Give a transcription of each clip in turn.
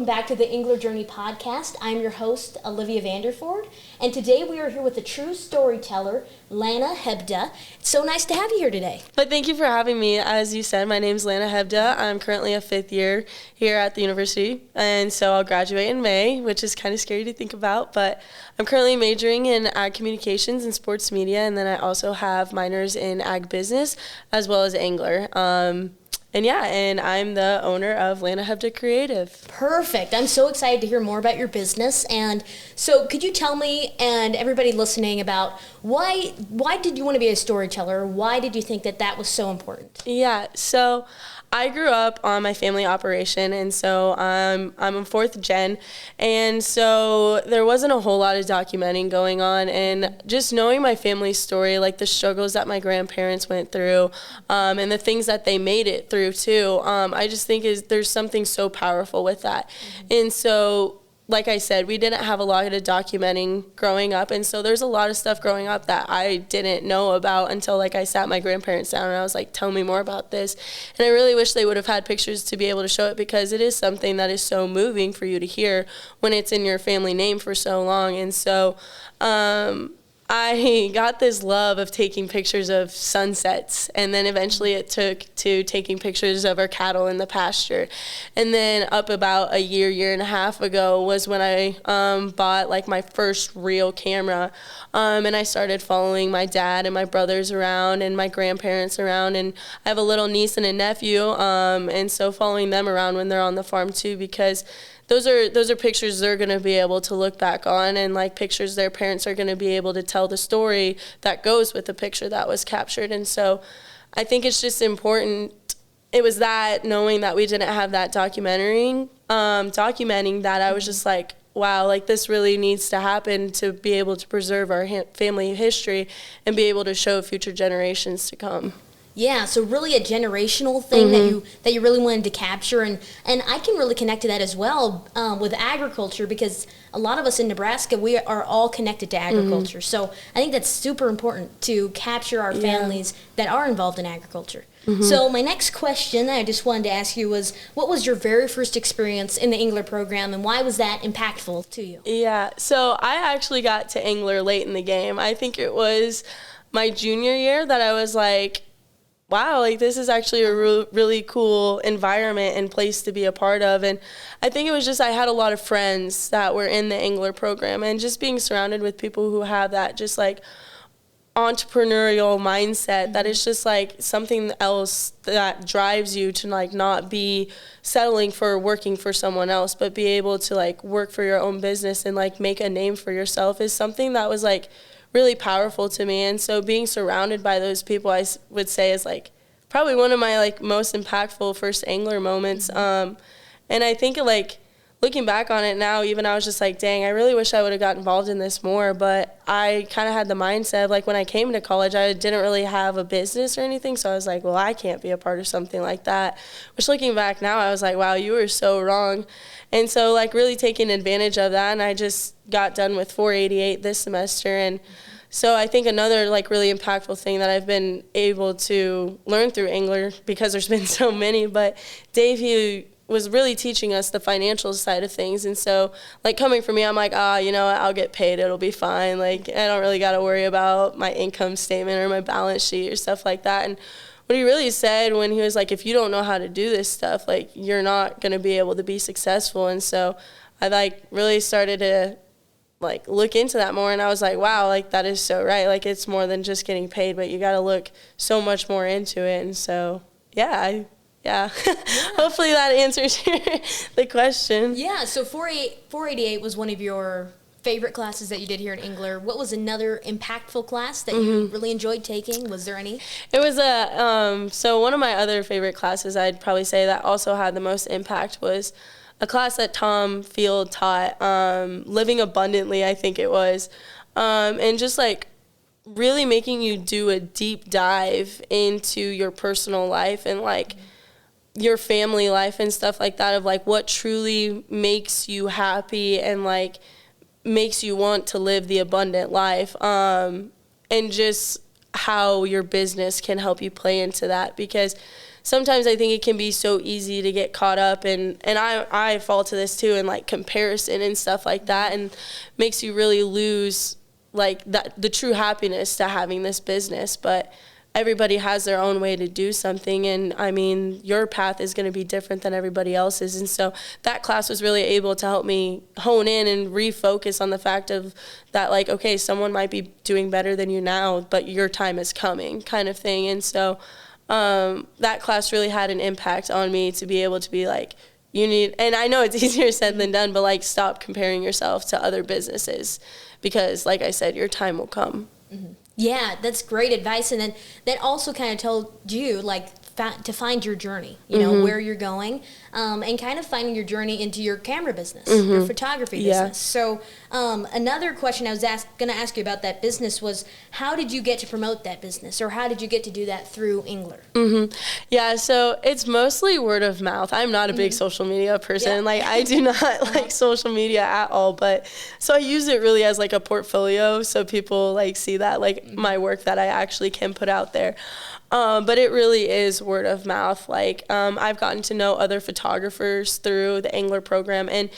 back to the Engler Journey podcast. I'm your host, Olivia Vanderford, and today we are here with the true storyteller, Lana Hebda. It's so nice to have you here today. But thank you for having me. As you said, my name's Lana Hebda. I'm currently a fifth year here at the university, and so I'll graduate in May, which is kind of scary to think about, but I'm currently majoring in ag communications and sports media, and then I also have minors in ag business as well as Engler. And I'm the owner of Lana Hebda Creative. Perfect. I'm so excited to hear more about your business. And so could you tell me and everybody listening about why did you want to be a storyteller? Why did you think that was so important? Yeah, so I grew up on my family operation, and so I'm a fourth gen, and so there wasn't a whole lot of documenting going on, and just knowing my family's story, like the struggles that my grandparents went through, and the things that they made it through too, I just think there's something so powerful with that. And so, like I said, we didn't have a lot of documenting growing up, and so there's a lot of stuff growing up that I didn't know about until, like, I sat my grandparents down and I was like, tell me more about this. And I really wish they would have had pictures to be able to show it, because it is something that is so moving for you to hear when it's in your family name for so long. And so I got this love of taking pictures of sunsets, and then eventually it took to taking pictures of our cattle in the pasture. And then up about a year and a half ago was when I bought like my first real camera, and I started following my dad and my brothers around and my grandparents around, and I have a little niece and a nephew, and so following them around when they're on the farm too, because those are pictures they're going to be able to look back on, and like pictures their parents are going to be able to tell the story that goes with the picture that was captured. And so I think it's just important. It was that, knowing that we didn't have that documenting that, I was just like, wow, like this really needs to happen to be able to preserve our family history and be able to show future generations to come. Yeah, so really a generational thing that you really wanted to capture, and I can really connect to that as well with agriculture, because a lot of us in Nebraska, we are all connected to agriculture. So I think that's super important to capture our families that are involved in agriculture. So my next question that I just wanted to ask you was, what was your very first experience in the Engler program, and why was that impactful to you? Yeah, so I actually got to Engler late in the game. I think it was my junior year that I was like, wow, like this is actually a really cool environment and place to be a part of. And I think it was just I had a lot of friends that were in the Engler program, and just being surrounded with people who have that just like entrepreneurial mindset, that is just like something else that drives you to like not be settling for working for someone else, but be able to like work for your own business and like make a name for yourself, is something that was like really powerful to me. And so being surrounded by those people, I would say, is like probably one of my like most impactful first Engler moments. And I think like looking back on it now, even I was just like, dang, I really wish I would have got involved in this more. But I kind of had the mindset of like, when I came to college, I didn't really have a business or anything. So I was like, well, I can't be a part of something like that. Which looking back now, I was like, wow, you were so wrong. And so like really taking advantage of that. And I just got done with 488 this semester. And so I think another like really impactful thing that I've been able to learn through Engler, because there's been so many, but Dave, he was really teaching us the financial side of things. And so like coming from me, I'm like, you know, I'll get paid, it'll be fine. Like I don't really got to worry about my income statement or my balance sheet or stuff like that. And what he really said when he was like, if you don't know how to do this stuff, like you're not going to be able to be successful. And so I like really started to like look into that more, and I was like, wow, like that is so right. Like it's more than just getting paid, but you got to look so much more into it. And so yeah. Hopefully that answers the question. Yeah, so 488 was one of your favorite classes that you did here at Engler. What was another impactful class that you really enjoyed taking? Was there any? It was so one of my other favorite classes, I'd probably say, that also had the most impact was a class that Tom Field taught, Living Abundantly, I think it was, and just like really making you do a deep dive into your personal life and like your family life and stuff like that, of like what truly makes you happy and like makes you want to live the abundant life, and just how your business can help you play into that. Because sometimes I think it can be so easy to get caught up and I fall to this too, in like comparison and stuff like that, and makes you really lose like that the true happiness to having this business. But everybody has their own way to do something, and I mean, your path is going to be different than everybody else's. And so that class was really able to help me hone in and refocus on the fact of that, like, okay, someone might be doing better than you now, but your time is coming, kind of thing. And so that class really had an impact on me to be able to be like, you need, and I know it's easier said than done, but like, stop comparing yourself to other businesses, because like I said, your time will come. Mm-hmm. Yeah, that's great advice. And then that also kind of told you, like, to find your journey, you know, where you're going, and kind of finding your journey into your camera business, your photography business. So another question I was going to ask you about that business was, how did you get to promote that business, or how did you get to do that through Engler? Yeah, so it's mostly word of mouth. I'm not a big social media person. Like, I do not like social media at all, but so I use it really as like a portfolio, so people like see that, like, my work that I actually can put out there. But it really is word of mouth. Like, I've gotten to know other photographers through the Engler program, and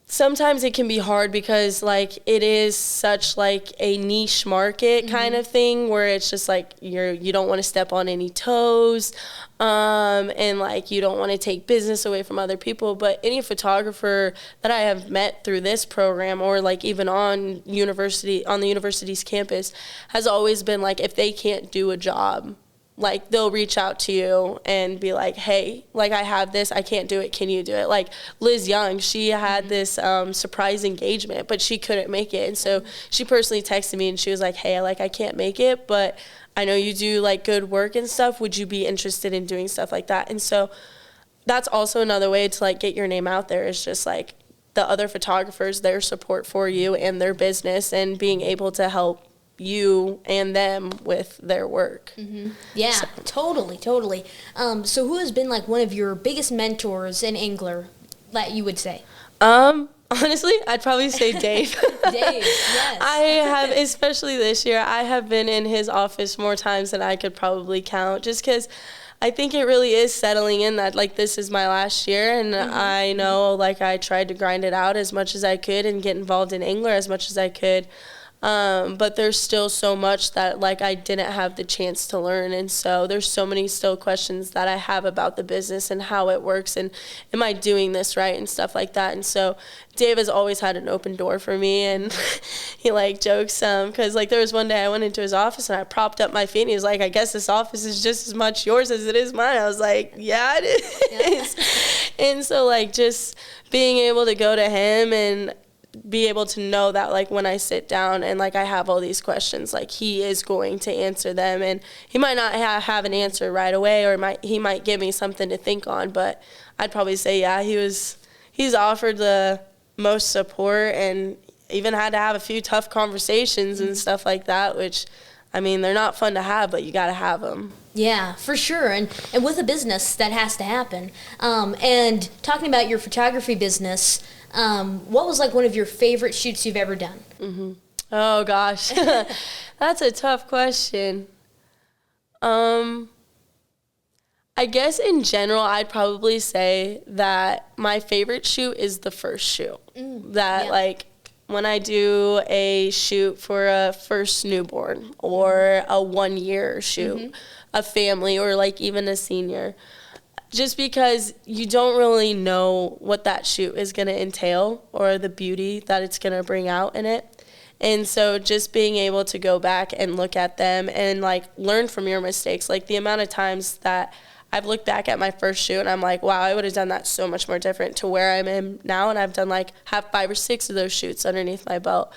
sometimes it can be hard because, like, it is such like a niche market kind of thing, where it's just like you don't want to step on any toes, and like you don't want to take business away from other people. But any photographer that I have met through this program, or like even on the university's campus, has always been like, if they can't do a job, like, they'll reach out to you and be like, hey, like, I have this, I can't do it, can you do it? Like, Liz Young, she had this surprise engagement, but she couldn't make it. And so she personally texted me and she was like, hey, like, I can't make it, but I know you do like good work and stuff. Would you be interested in doing stuff like that? And so that's also another way to like get your name out there, is just like the other photographers, their support for you and their business, and being able to help you and them with their work. Yeah, so. Totally. So who has been like one of your biggest mentors in Engler that you would say? Honestly, I'd probably say Dave. Dave, yes. I have, especially this year, I have been in his office more times than I could probably count, just because I think it really is settling in that, like, this is my last year, and I know, like, I tried to grind it out as much as I could and get involved in Engler as much as I could. But there's still so much that, like, I didn't have the chance to learn. And so there's so many still questions that I have about the business and how it works, and am I doing this right and stuff like that. And so Dave has always had an open door for me, and he like jokes, because like there was one day I went into his office and I propped up my feet and he was like, I guess this office is just as much yours as it is mine. I was like, yeah, it is. And so like just being able to go to him and be able to know that, like, when I sit down and like I have all these questions, like, he is going to answer them, and he might not have an answer right away, or he might give me something to think on, but I'd probably say, yeah, he's offered the most support, and even had to have a few tough conversations and stuff like that, which, I mean, they're not fun to have, but you got to have them. Yeah, for sure. And with a business, that has to happen. And talking about your photography business, what was like one of your favorite shoots you've ever done? Oh, gosh. That's a tough question. I guess in general, I'd probably say that my favorite shoot is the first shoot. Like, when I do a shoot for a first newborn, or a 1-year shoot, a family, or like even a senior, just because you don't really know what that shoot is going to entail, or the beauty that it's going to bring out in it. And so just being able to go back and look at them and like learn from your mistakes, like the amount of times that I've looked back at my first shoot and I'm like, wow, I would have done that so much more different to where I'm in now. And I've done like 5 or 6 of those shoots underneath my belt.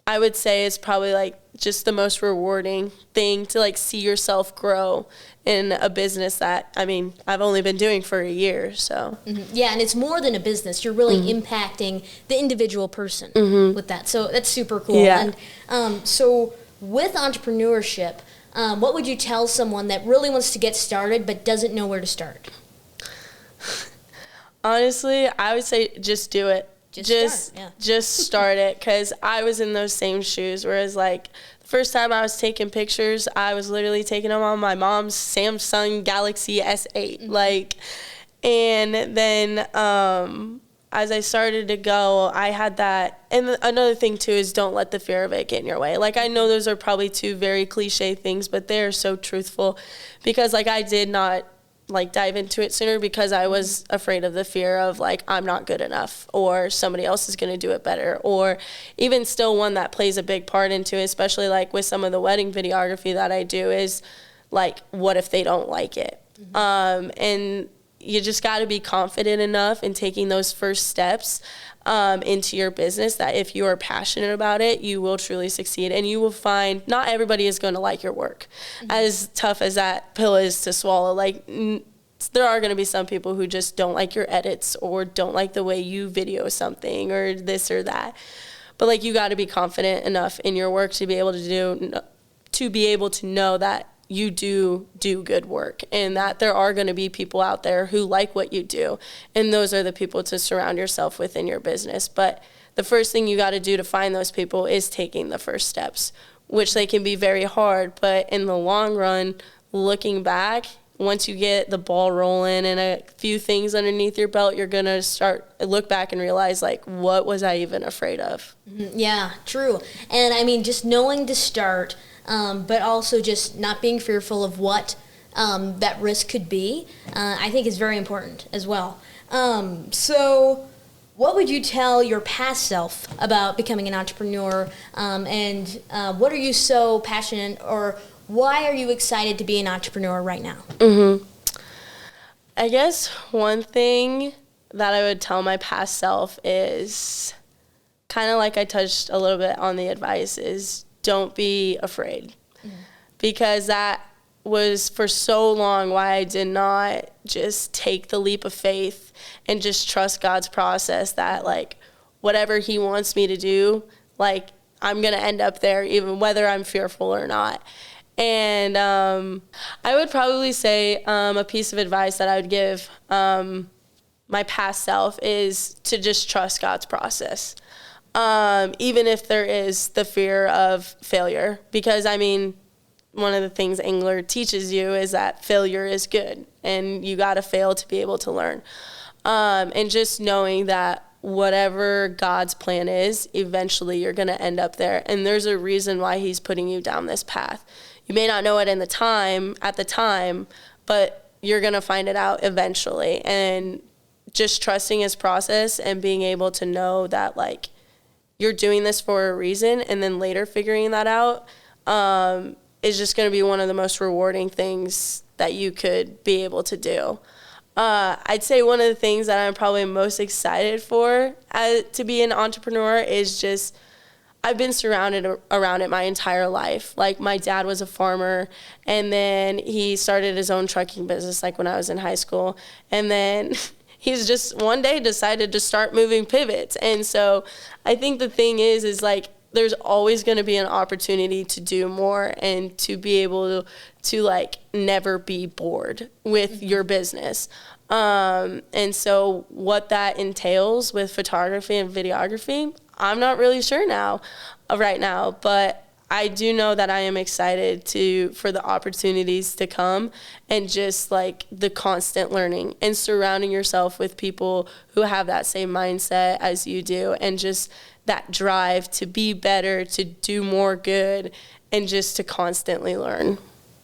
I would say it's probably like just the most rewarding thing to like see yourself grow in a business that, I mean, I've only been doing for a year, so. Yeah, and it's more than a business. You're really impacting the individual person with that. So that's super cool. Yeah. And so with entrepreneurship, what would you tell someone that really wants to get started but doesn't know where to start? Honestly, I would say just do it. just start it, because I was in those same shoes, whereas like the first time I was taking pictures, I was literally taking them on my mom's Samsung Galaxy S8. Like, and then as I started to go, I had that. And another thing too is don't let the fear of it get in your way. Like, I know those are probably two very cliche things, but they're so truthful, because like I did not like dive into it sooner because I was afraid of the fear of like, I'm not good enough, or somebody else is going to do it better, or even still one that plays a big part into it, especially like with some of the wedding videography that I do, is like, what if they don't like it? And you just got to be confident enough in taking those first steps into your business that if you are passionate about it, you will truly succeed, and you will find not everybody is going to like your work. As tough as that pill is to swallow, like there are going to be some people who just don't like your edits, or don't like the way you video something, or this or that. But like, you got to be confident enough in your work to be able to know that you do good work, and that there are going to be people out there who like what you do, and those are the people to surround yourself with in your business. But the first thing you got to do to find those people is taking the first steps, which they can be very hard, but in the long run, looking back, once you get the ball rolling and a few things underneath your belt, you're going to look back and realize, like, what was I even afraid of? Yeah, true. And I mean, just knowing to start, but also just not being fearful of what that risk could be, I think is very important as well. So what would you tell your past self about becoming an entrepreneur, and what are you so passionate, or why are you excited to be an entrepreneur right now? I guess one thing that I would tell my past self is kind of like I touched a little bit on the advice, is don't be afraid. Because that was for so long why I did not just take the leap of faith and just trust God's process, that like whatever he wants me to do, like I'm going to end up there, even whether I'm fearful or not. And I would probably say a piece of advice that I would give my past self is to just trust God's process. Even if there is the fear of failure, because I mean, one of the things Engler teaches you is that failure is good, and you got to fail to be able to learn. And just knowing that whatever God's plan is, eventually you're going to end up there. And there's a reason why he's putting you down this path. You may not know it at the time, but you're going to find it out eventually. And just trusting his process and being able to know that, like, you're doing this for a reason, and then later figuring that out is just going to be one of the most rewarding things that you could be able to do. I'd say one of the things that I'm probably most excited for to be an entrepreneur is just, I've been surrounded around it my entire life. Like, my dad was a farmer, and then he started his own trucking business like when I was in high school, and then he's just one day decided to start moving pivots. And so I think the thing is like, there's always going to be an opportunity to do more and to be able to like never be bored with your business. And so what that entails with photography and videography, I'm not really sure right now, but I do know that I am excited for the opportunities to come, and just like the constant learning and surrounding yourself with people who have that same mindset as you do, and just that drive to be better, to do more good, and just to constantly learn.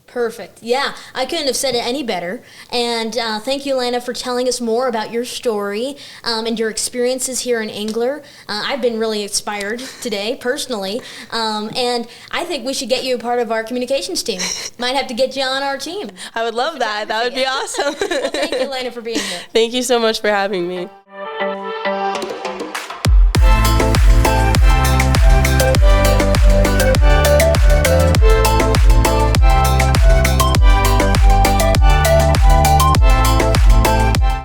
Perfect. Yeah, I couldn't have said it any better. And thank you, Lana, for telling us more about your story and your experiences here in Engler. I've been really inspired today, personally. And I think we should get you a part of our communications team. Might have to get you on our team. I would love that. That would be awesome. Well, thank you, Lana, for being here. Thank you so much for having me.